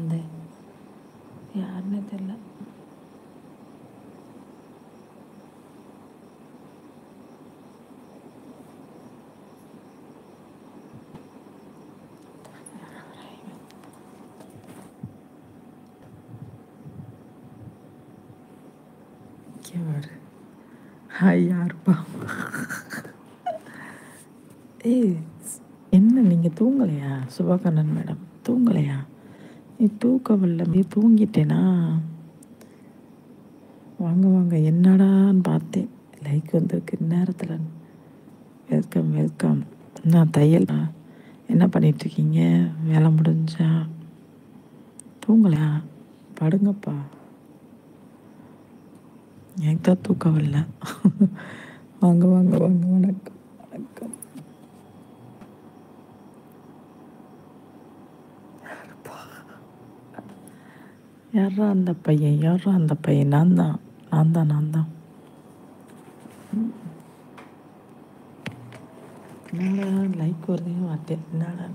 இந்த யாருன்னே தெரில. ஹாய் யாருப்பா? ஏய், என்ன நீங்கள் தூங்கலையா சுபாகண்ணன் மேடம்? தூங்கலையா? நீ தூக்கம் வரல, தூங்கிட்டேனா? வாங்க வாங்க, என்னடான்னு பார்த்தேன், லைக் வந்திருக்கு இந்நேரத்தில். Welcome welcome. நான் தையல் என்ன பண்ணிகிட்ருக்கீங்க? வேலை முடிஞ்சா? தூங்கலையா? படுங்கப்பா, எனக்கு தான் தூக்கம் வரல. வாங்க வாங்க வாங்க, வணக்கம் வணக்கம். யாரா அந்த பையன்? யாரா அந்த பையன்? நான் தான் நான் தான் நான் தான். என்னடா லைக் வருதுன்னு பார்த்தேன், என்னடா?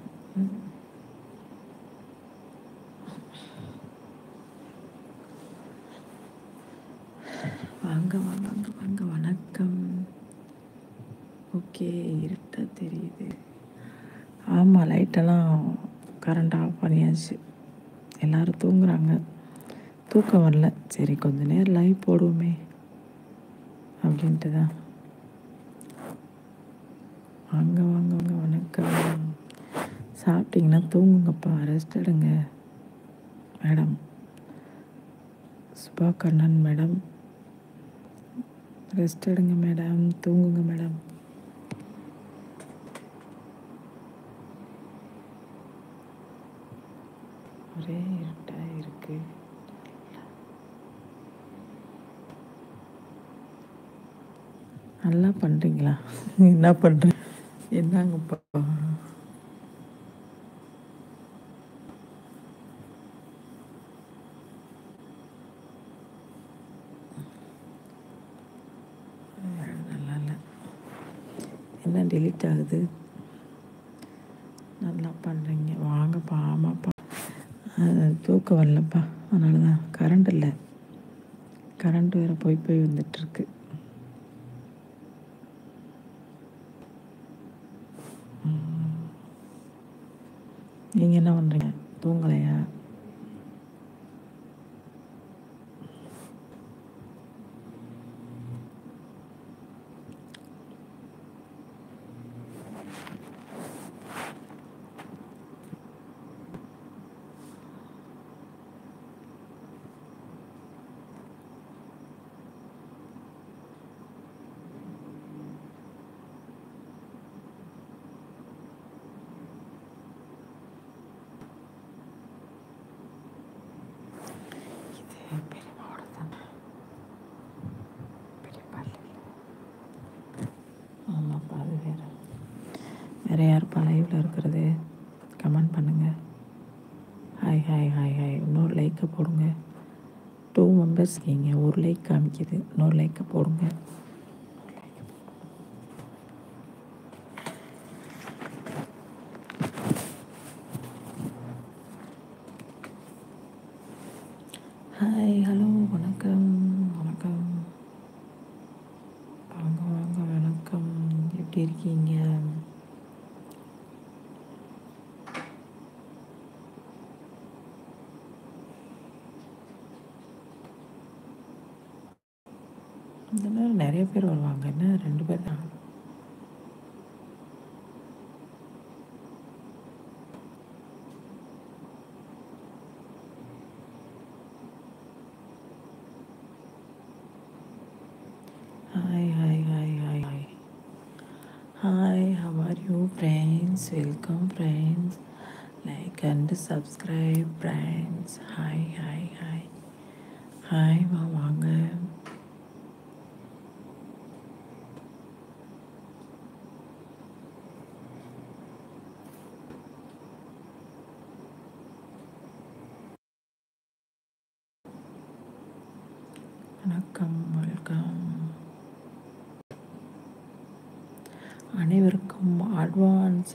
வாங்க வாங்க வாங்க வாங்க, வணக்கம். ஓகே, இருட்டாக தெரியுது. ஆமாம், லைட்டெல்லாம் கரண்ட் ஆஃப் பண்ணியாச்சு. எல்லோரும் தூங்குறாங்க, தூக்கம் வரல. சரி, கொஞ்ச நேரம் லைவ் போடுவோமே அப்படின்ட்டு தான். வாங்க வாங்க வாங்க, வணக்கம். சாப்பிட்டீங்கன்னா தூங்குங்கப்பா, ரெஸ்ட் எடுங்க மேடம். சுபாகண்ணன் மேடம், ரெஸ்ட் எடுங்க மேடம், தூங்குங்க மேடம். ஒரே இருட்டாக இருக்கு. நல்லா பண்ணுறீங்களா? என்ன பண்ணுறேன்? என்னங்கப்பா? நல்லா இல்லை, என்ன டெலீட் ஆகுது? நல்லா பண்ணுறீங்க, வாங்கப்பா. ஆமாப்பா, தூக்கம் வரலப்பா, அதனால தான். கரண்ட் இல்லை, கரண்ட் வேறு போய் போய் வந்துட்டுருக்கு. நீங்கள் என்ன பண்ணுறீங்க? தூங்கலையா? ஆமாப்பா, அது வேறு யாருப்பா லைவில் இருக்கிறது? கமெண்ட் பண்ணுங்கள். Hi hi hi hi. இன்னொரு லைக்கை போடுங்க. 2 மெம்பர்ஸ் நீங்கள், ஒரு லைக் காமிக்குது, இன்னொரு லைக்கை போடுங்க. ஹாய், ஹலோ, வணக்கம் வணக்கம். வாங்க வாங்க, வணக்கம். எப்படி இருக்கீங்க? இந்த நேரம் நிறைய பேர் வருவாங்க, என்ன 2 பேர் தான். Hi hi hi hi hi hi. How are you friends? Welcome friends. Like and subscribe friends. Hi hi hi hi. வாங்க. வணக்கம், வெல்கம். அனைவருக்கும் அட்வான்ஸ்